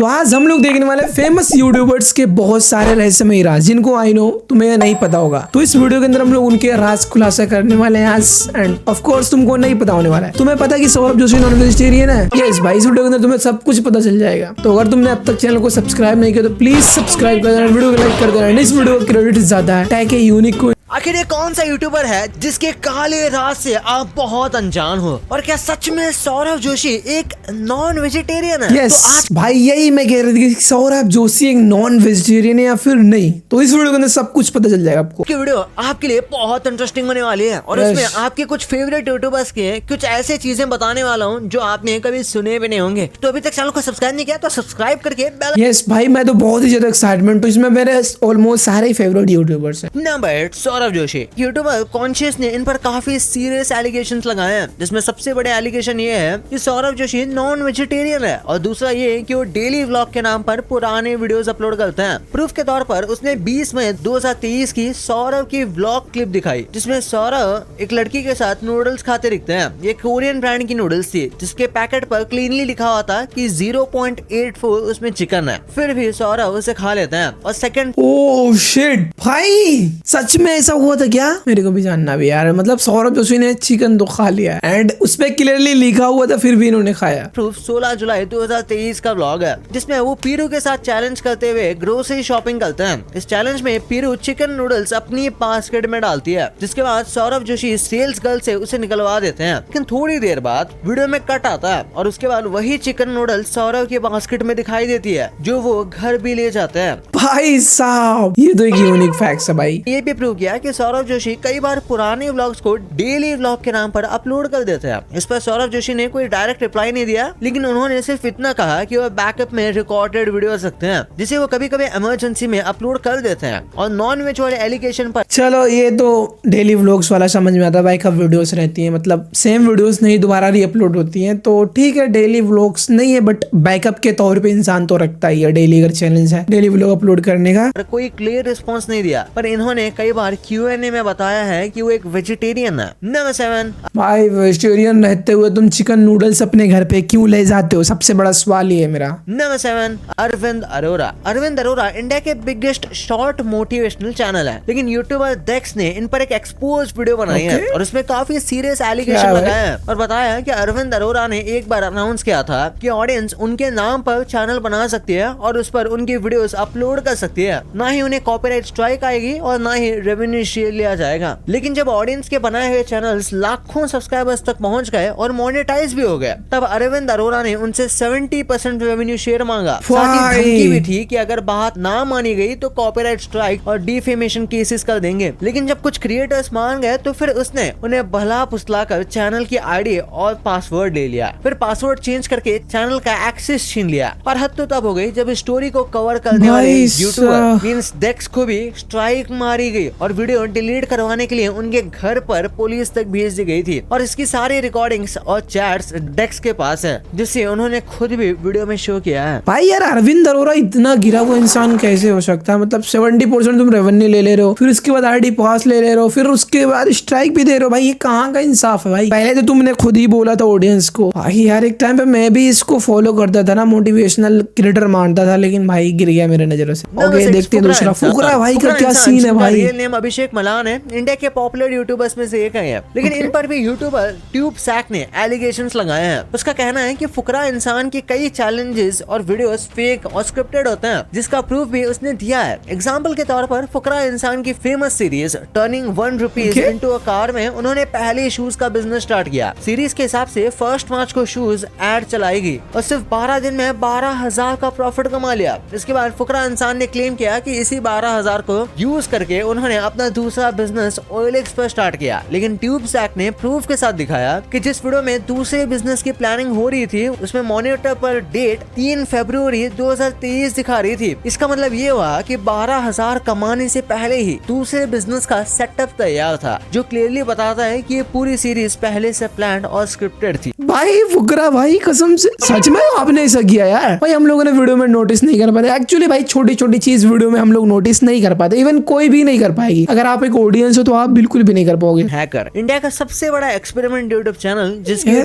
तो आज हम लोग देखने वाले फेमस यूट्यूबर्स के बहुत सारे रहस्यमय राज जिनको आई नो तुम्हें नहीं पता होगा। तो इस वीडियो के अंदर हम लोग उनके राज खुलासा करने वाले हैं आज। एंड ऑफ कोर्स तुमको नहीं पता होने वाला है। तुम्हें पता है कि सौरभ जोशी नॉन वेजिटेरियन है। यस भाई, इस वीडियो के अंदर तुम्हें सब कुछ पता चल जाएगा। तो अगर तुमने अब तक चैनल को सब्सक्राइब नहीं किया तो प्लीज सब्सक्राइब कर देना, वीडियो को लाइक कर देना। इस वीडियो का क्रेडिट ज्यादा है टैग यूनिक को। आखिर ये कौन सा यूट्यूबर है जिसके काले राज से आप बहुत अनजान हो? और क्या सच में सौरभ जोशी एक नॉन वेजिटेरियन है? यस भाई, यही मैं कह रही थी कि सौरभ जोशी एक नॉन वेजिटेरियन है या फिर नहीं। तो इस वीडियो के अंदर सब कुछ पता चल जाएगा आपको। ये वीडियो आपके लिए बहुत इंटरेस्टिंग होने वाली है और उसमें आपके कुछ फेवरेट यूट्यूबर्स के कुछ ऐसे चीजें बताने वाला हूँ जो आपने कभी सुने भी नहीं होंगे। तो अभी तक चैनल को सब्सक्राइब नहीं किया तो सब्सक्राइब करके बेल। यस भाई, मैं तो बहुत ही ज्यादा एक्साइटमेंट हूँ। इसमें मेरे ऑलमोस्ट सारे फेवरेट यूट्यूबर्स हैं। Number 8 Saurabh Joshi. YouTuber conscious ने इन पर काफी सीरियस एलिगेशंस लगाए हैं, जिसमें सबसे बड़े एलिगेशन ये है कि सौरभ जोशी नॉन वेजिटेरियन है और दूसरा ये कि वो डेली व्लॉग के नाम पर पुराने वीडियोस अपलोड करते हैं। प्रूफ के तौर पर उसने 20 मई 2023 की सौरभ की व्लॉग क्लिप दिखाई, जिसमें सौरभ एक लड़की के साथ नूडल्स खाते दिखते हैं। ये कोरियन ब्रांड की नूडल्स थी जिसके पैकेट पर क्लीनली लिखा हुआ था कि 0.84 उसमें चिकन है। फिर भी सौरभ उसे खा लेते हैं। और सेकंड, ओह शिट भाई, सच में ऐसा हुआ था क्या? मेरे को भी जानना भी यार। मतलब सौरभ जोशी ने चिकन तो खा लिया एंड उसपे क्लियरली लिखा हुआ था, फिर भी इन्होंने खाया। प्रूफ 16 जुलाई 2023 का व्लॉग है जिसमें वो पीरू के साथ चैलेंज करते हुए ग्रोसरी शॉपिंग करते हैं। इस चैलेंज में पीरू चिकन नूडल्स अपनी बास्केट में डालती है, जिसके बाद सौरभ जोशी सेल्स गर्ल से उसे निकलवा देते हैं। लेकिन थोड़ी देर बाद वीडियो में कट आता है और उसके बाद वही चिकन नूडल्स सौरभ के बास्केट में दिखाई देती है, जो वो घर भी ले जाते हैं। भाई साहब, ये तो एक यूनिक फैक्ट है भाई। ये भी प्रूव किया कि सौरभ जोशी कई बार पुराने व्लॉग्स को डेली व्लॉग के नाम पर अपलोड कर देते हैं। इस पर सौरभ जोशी ने कोई डायरेक्ट रिप्लाई नहीं दिया, लेकिन उन्होंने सिर्फ इतना कहा कि वो बैकअप में रिकॉर्डेड वीडियो रखते हैं, जिसे वो कभी कभी इमरजेंसी में अपलोड कर देते हैं। और नॉन वेज वाले एलिगेशन पर चलो ये तो डेली व्लॉग्स वाला समझ में आता है भाई, कब वीडियोस रहती हैं, मतलब सेम वीडियोस नहीं दोबारा री अपलोड होती हैं। तो ठीक है, डेली व्लॉग्स नहीं है बट बैकअप के तौर पे इंसान तो रखता ही है डेली, अगर चैलेंज है डेली व्लॉग अपलोड करने का। कोई क्लियर रिस्पॉन्स नहीं दिया, पर इन्होंने कई बार Q&A में बताया है कि वो एक वेजिटेरियन है। नंबर 7 भाई, वेजिटेरियन रहते हुए तुम चिकन नूडल्स अपने घर पे क्यों ले जाते हो? सबसे बड़ा सवाल ये है मेरा। नंबर 7 अरविंद अरोरा। अरविंद अरोरा इंडिया के बिगेस्ट शॉर्ट मोटिवेशनल चैनल है, लेकिन यूट्यूबर डेक्स ने इन पर एक एक्सपोज वीडियो बनाई है और उसमें काफी सीरियस एलिगेशन लगाया है और बताया कि अरविंद अरोरा ने एक बार अनाउंस किया था कि ऑडियंस उनके नाम पर चैनल बना सकती है और उस पर उनकी वीडियोस अपलोड कर सकती है। ना ही उन्हें कॉपीराइट स्ट्राइक आएगी और ना ही रेवेन्यू शेयर लिया जाएगा। लेकिन जब ऑडियंस के बनाए हुए चैनल्स लाखों सब्सक्राइबर्स तक पहुंच गए और मोनेटाइज भी हो गए, तब अरविंद अरोरा ने उनसे 70% रेवेन्यू शेयर मांगा। साथ ही धमकी भी थी कि अगर बात ना मानी गई तो कॉपीराइट स्ट्राइक और डिफेमेशन केसेस कर देंगे। लेकिन जब कुछ क्रिएटर्स मान गए तो फिर उसने उन्हें भला फुसलाकर चैनल की आईडी और पासवर्ड ले लिया। फिर पासवर्ड चेंज करके चैनल का एक्सेस छीन लिया। और हद तो तब हो गई जब स्टोरी को कवर करने वाले यूट्यूबर मींस डेक्स को भी स्ट्राइक मारी गई और वीडियो डिलीट करवाने के लिए उनके घर पर पुलिस तक भेज दी गई थी। और इसकी सारी रिकॉर्डिंग्स और चैट्स डेक्स के पास है, जिसे उन्होंने खुद भी वीडियो में शो किया है। भाई यार, अरविंद अरोरा इतना गिरा हुआ इंसान कैसे हो सकता है? मतलब 70% तुम रेवेन्यू ले रहे हो, फिर उसके बाद आईडी पास ले रहे हो, फिर उसके बाद स्ट्राइक भी दे रहे हो। भाई ये कहाँ का इंसाफ है भाई? पहले तो तुमने खुद ही बोला था ऑडियंस को। भाई यार, एक टाइम पे मैं भी इसको फॉलो करता था ना, मोटिवेशनल क्रिएटर मानता था, लेकिन भाई गिर गया मेरे नजरों से। ओके, देखते हैं दूसरा। फुकरा भाई का क्या सीन है भाई? रियल नेम अभिषेक मलान है, इंडिया के पॉपुलर यूट्यूबर्स में से एक है, लेकिन इन पर भी यूट्यूबर ट्यूब सैक ने एलिगेशंस लगाए हैं। उसका कहना है कि फुकरा इंसान के कई चैलेंजेस और वीडियोस फेक और स्क्रिप्टेड होते हैं, जिसका प्रूफ भी उसने दिया है। एग्जांपल के तौर पर फुकरा इंसान की famous series turning 1 rupees into a car में उन्होंने पहले शूज का बिजनेस स्टार्ट किया। सीरीज के हिसाब से 1 मार्च को शूज एड चलाएगी और सिर्फ 12 दिन में 12,000 का प्रॉफिट कमा लिया। इसके बाद फुकरा इंसान ने क्लेम किया कि इसी 12,000 को यूज करके उन्होंने अपना दूसरा बिजनेस OLX पर स्टार्ट किया। लेकिन ट्यूब सैक ने प्रूफ के साथ दिखाया कि जिस वीडियो में दूसरे बिजनेस की प्लानिंग हो रही थी उसमें मॉनिटर पर डेट 3 फरवरी 2023 दिखा रही थी। इसका मतलब ये हुआ कि 12,000 कमाने से पहले ही दूसरे बिजनेस का सेटअप तैयार था, जो क्लियरली बताता है कि ये पूरी सीरीज पहले से प्लान्ड और स्क्रिप्टेड थी। भाई फुकरा भाई, कसम से सच में आपने ऐसा किया यार। भाई हम लोगों ने वीडियो में नोटिस नहीं कर पाते एक्चुअली भाई, छोटी छोटी चीज वीडियो में हम लोग नोटिस नहीं कर पाते, इवन कोई भी नहीं कर पाएगी। अगर आप एक ऑडियंस हो तो आप बिल्कुल भी नहीं कर पाओगे। हैकर इंडिया का सबसे बड़ा एक्सपेरिमेंट यूट्यूब चैनल जिसके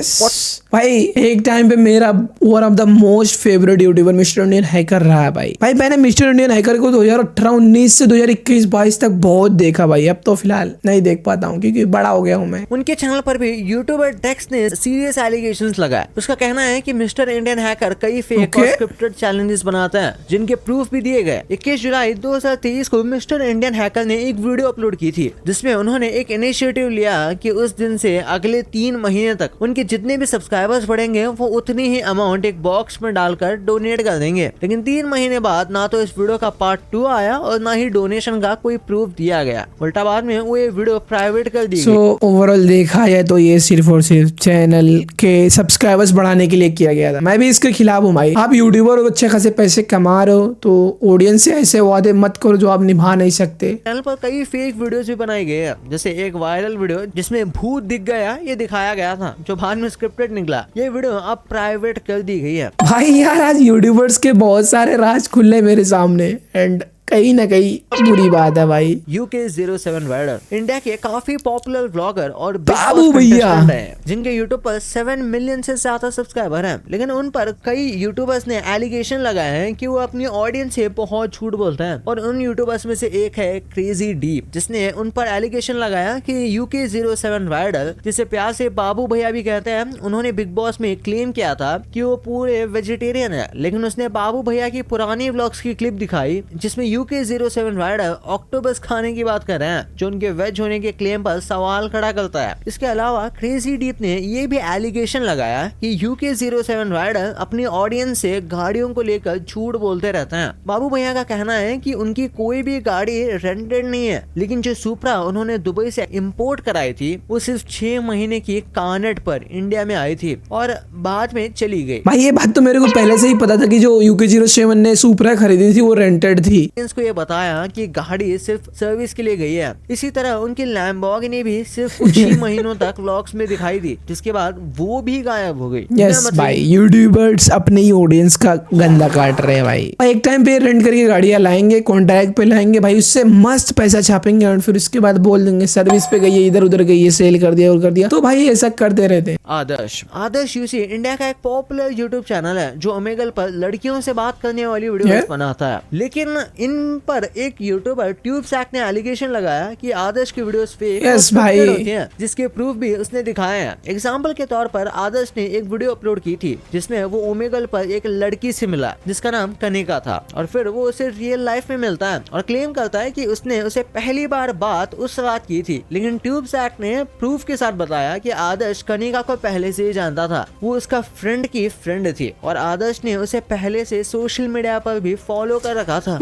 भाई एक टाइम पे मेरा one of the most favourite YouTuber mister Indian hacker रहा है भाई। भाई मैंने मिस्टर इंडियन हैकर को 2018-19 से 2021-22 तक बहुत देखा भाई। अब तो फिलहाल नहीं देख पाता हूँ क्योंकि बड़ा हो गया हूँ मैं। उनके चैनल पर भी यूट्यूबर डेक्स ने सीरियस एलिगेशंस लगाए। उसका कहना है कि मिस्टर इंडियन हैकर कई फेक और स्क्रिप्टेड चैलेंजेस बनाता है जिनके प्रूफ भी दिए गए। 21 जुलाई 2023 को मिस्टर इंडियन हैकर ने एक वीडियो अपलोड की थी जिसमें उन्होंने एक इनिशिएटिव लिया कि उस दिन से अगले 3 महीने तक उनके जितने भी सब्सक्राइबर्स बढ़ेंगे वो उतनी ही अमाउंट एक बॉक्स में डालकर डोनेट कर देंगे। लेकिन 3 महीने बाद ना तो इस वीडियो का पार्ट 2 आया और ना ही डोनेशन का कोई प्रूफ दिया गया। उल्टा बाद में वो ये वीडियो प्राइवेट कर दी गई। ओवरऑल देखा जाए तो ये सिर्फ और सिर्फ चैनल के सब्सक्राइबर्स बढ़ाने के लिए किया गया था। मैं भी इसके खिलाफ हूँ भाई। आप यूट्यूबर हो, अच्छे खासे पैसे कमा रहे हो तो ऑडियंस से ऐसे वादे मत करो जो आप निभा नहीं सकते। चैनल पर कई फेक वीडियोस भी बनाए गए हैं, जैसे एक वायरल वीडियो जिसमें भूत दिख गया ये दिखाया गया था जो बाद में स्क्रिप्टेड निकला। ये वीडियो अब प्राइवेट कर दी गई है। भाई यार आज यूट्यूबर्स के बहुत सारे राज खुले मेरे सामने एंड कहीं ना कहीं बुरी बात है भाई। UK07 राइडर इंडिया के काफी पॉपुलर व्लॉगर और बाबू भैया जिनके यूट्यूब पर 7 मिलियन से ज्यादा सब्सक्राइबर हैं। लेकिन उन पर कई यूट्यूबर्स ने एलिगेशन लगाए हैं कि वो अपनी ऑडियंस से बहुत झूठ बोलते हैं। और उन यूट्यूबर्स में से एक है क्रेजी डीप जिसने उन पर एलिगेशन लगाया कि UK07 राइडर, जिसे प्यार से बाबू भैया भी कहते हैं, उन्होंने बिग बॉस में क्लेम किया था कि वो पूरे वेजिटेरियन है। लेकिन उसने बाबू भैया की पुरानी व्लॉग्स की क्लिप दिखाई जिसमें UK07 राइडर ऑक्टोपस खाने की बात कर रहे हैं जो उनके वेज होने के क्लेम पर सवाल खड़ा करता है। इसके अलावा क्रेजी डीप ने ये भी एलिगेशन लगाया कि UK07 राइडर अपनी ऑडियंस से गाड़ियों को लेकर झूठ बोलते रहते हैं। बाबू भैया का कहना है कि उनकी कोई भी गाड़ी रेंटेड नहीं है, लेकिन जो सुपरा उन्होंने दुबई से इंपोर्ट कराई थी वो सिर्फ 6 महीने की कार्नेट पर इंडिया में आई थी और बाद में चली गई। भाई ये बात तो मेरे को पहले से ही पता था कि जो UK07 ने सुपरा खरीदी थी वो रेंटेड थी। को ये बताया कि गाड़ी सिर्फ सर्विस के लिए गई है। इसी तरह उनकी लैम्बोर्गिनी भी सिर्फ कुछ ही महीनों तक व्लॉग्स में दिखाई दी जिसके बाद वो भी गायब हो गई। यस भाई यूट्यूबर्स अपने ही ऑडियंस का गंदा काट रहे हैं भाई। एक टाइम पे रेंट करके गाड़ियां लाएंगे, कॉन्ट्रैक्ट पे लाएंगे भाई, उससे मस्त पैसा छापेंगे और फिर उसके बाद बोल देंगे सर्विस पे गई है, इधर उधर गई है, सेल कर दिया और कर दिया। तो भाई ऐसा करते रहते हैं। आदर्श यूसी इंडिया का एक पॉपुलर यूट्यूब चैनल है जो ओमेगल पर लड़कियों से बात करने वाली वीडियो बनाता है। लेकिन इन पर एक यूट्यूबर ट्यूबसैक ने एलिगेशन लगाया कि आदर्श की वीडियोस फेक होती हैं, जिसके प्रूफ भी उसने दिखाए हैं। एग्जांपल के तौर पर आदर्श ने एक वीडियो अपलोड की थी जिसमें वो ओमेगल पर एक लड़की से मिला जिसका नाम कनिका था और फिर वो उसे रियल लाइफ में मिलता है और क्लेम करता है कि उसने उसे पहली बार बात उस रात की थी। लेकिन ट्यूबसैक ने प्रूफ के साथ बताया कि आदर्श कनिका को पहले से ही जानता था, वो उसका फ्रेंड की फ्रेंड थी और आदर्श ने उसे पहले से सोशल मीडिया पर भी फॉलो कर रखा था।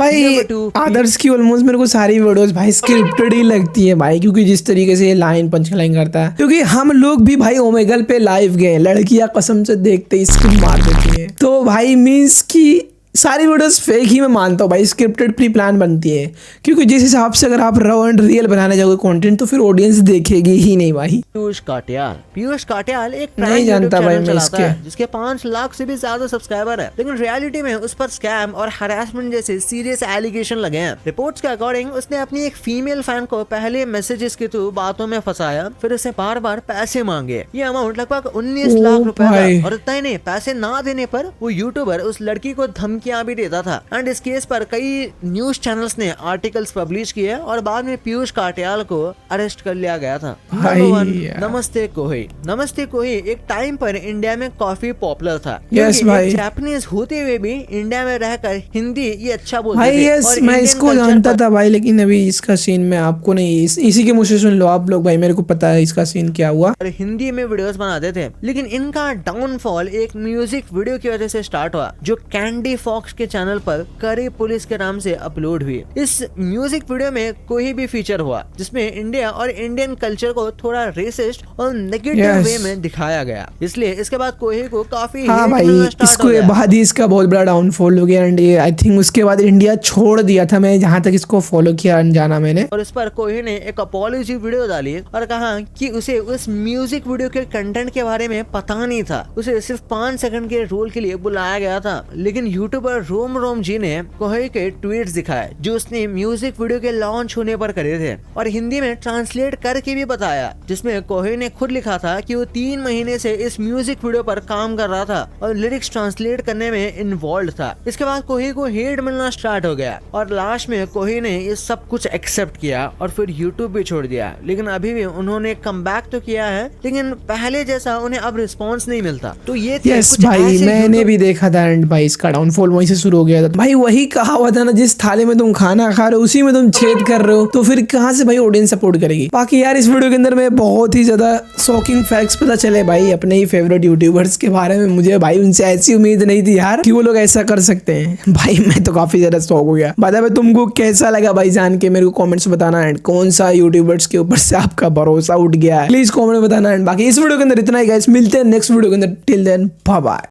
आदर्श की ऑलमोस्ट मेरे को सारी वीडियोस भाई स्क्रिप्टेड ही लगती है भाई, क्योंकि जिस तरीके से ये लाइन पंच लाइन करता है। क्योंकि हम लोग भी भाई ओमेगल पे लाइव गए, लड़कियां कसम से देखते ही स्किप मार देती है। तो भाई मीन्स की सारी वीडियोस फेक ही मैं मानता हूँ भाई, स्क्रिप्टेड प्री प्लान बनती है। क्योंकि जिस हिसाब से अगर आप रॉ एंड रियल बनाने जाओगे कंटेंट तो फिर ऑडियंस देखेगी ही नहीं भाई। पीयूष काटियाल एक नहीं जानता भाई मैं इसके, जिसके 5 लाख से भी ज्यादा सब्सक्राइबर है। लेकिन रियलिटी में उस पर स्कैम और हरासमेंट जैसे सीरियस एलिगेशन लगे हैं। रिपोर्ट्स के अकॉर्डिंग उसने अपनी एक फीमेल फैन को पहले मैसेजेस के थ्रू बातों में फंसाया, फिर उसे बार बार पैसे मांगे। ये अमाउंट लगभग 19 लाख रुपए था और इतना ही नहीं, पैसे ना देने पर वो यूट्यूबर उस लड़की को धमकी भी देता था। एंड इस केस पर कई न्यूज चैनल्स ने आर्टिकल्स पब्लिश किए और बाद में पीयूष काटियाल को अरेस्ट कर लिया गया था। नमस्ते कोही एक टाइम पर इंडिया में काफी पॉपुलर था। जापानीज होते हुए भी इंडिया में रहकर हिंदी ये अच्छा बोलते थे। यस मैं इसको जानता था भाई, लेकिन अभी इसका सीन मैं आपको नहीं, इसी के मुझसे सुन लो आप लोग भाई, मेरे को पता है इसका सीन क्या हुआ। हिंदी में वीडियोस बनाते थे, लेकिन इनका डाउनफॉल एक म्यूजिक वीडियो की वजह से स्टार्ट हुआ जो कैंडी फॉल फॉक्स के चैनल पर करी पुलिस के नाम से अपलोड हुई। इस म्यूजिक वीडियो में कोई भी फीचर हुआ जिसमें इंडिया और इंडियन कल्चर को थोड़ा रेसिस्ट और नेगेटिव वे में दिखाया गया, इसलिए इसके बाद कोही को काफी हाँ भाई, इसको बाद ही इसका बहुत बड़ा डाउनफॉल हो गया एंड आई थिंक उसके बाद इंडिया छोड़ दिया था, मैं जहाँ तक इसको फॉलो किया अनजाना मैंने। और इस पर कोही ने एक अपॉलॉजी वीडियो डाली और कहा कि उसे उस म्यूजिक वीडियो के कंटेंट के बारे में पता नहीं था, उसे सिर्फ 5 सेकंड के रोल के लिए बुलाया गया था। लेकिन यूट्यूबर रोम जी ने कोही के ट्वीट्स दिखाए जो उसने म्यूजिक वीडियो के लॉन्च होने पर करे थे और हिंदी में ट्रांसलेट करके भी बताया, जिसमें कोही ने खुद लिखा था कि वो 3 महीने से इस म्यूजिक वीडियो पर काम कर रहा था और लिरिक्स ट्रांसलेट करने में इन्वॉल्व था। इसके बाद कोही को हेट मिलना स्टार्ट हो गया और लास्ट में कोही ने ये सब कुछ एक्सेप्ट किया और फिर यूट्यूब भी छोड़ दिया। लेकिन अभी भी उन्होंने कम बैक तो किया है, लेकिन पहले जैसा उन्हें अब रिस्पॉन्स नहीं मिलता। तो ये यस भाई, मैंने भी देखा था एंड भाई इसका डाउनफॉल वहीं से शुरू हो गया था। भाई वही कहा हुआ था ना, जिस थाली में तुम खाना खा रहे हो उसी में तुम छेद कर रहे हो, तो फिर कहाँ से भाई ऑडियंस सपोर्ट करेगी। बाकी यार इस वीडियो के अंदर में बहुत ही ज्यादा शॉकिंग फैक्ट्स पता चले भाई अपने ही फेवरेट यूट्यूबर्स के बारे में। मुझे भाई उनसे ऐसी उम्मीद नहीं थी यार कि वो लोग ऐसा कर सकते हैं। भाई मैं तो काफी ज्यादा शॉक हो गया। बता भाई तुमको कैसा लगा भाई जान के, मेरे को कमेंट्स बताना एंड कौन सा यूट्यूबर्स के ऊपर से आपका भरोसा उठ गया है प्लीज कमेंट में बताना। एंड बाकी इस वीडियो के अंदर इतना ही गाइस, मिलते हैं नेक्स्ट वीडियो के अंदर। Till then bye bye.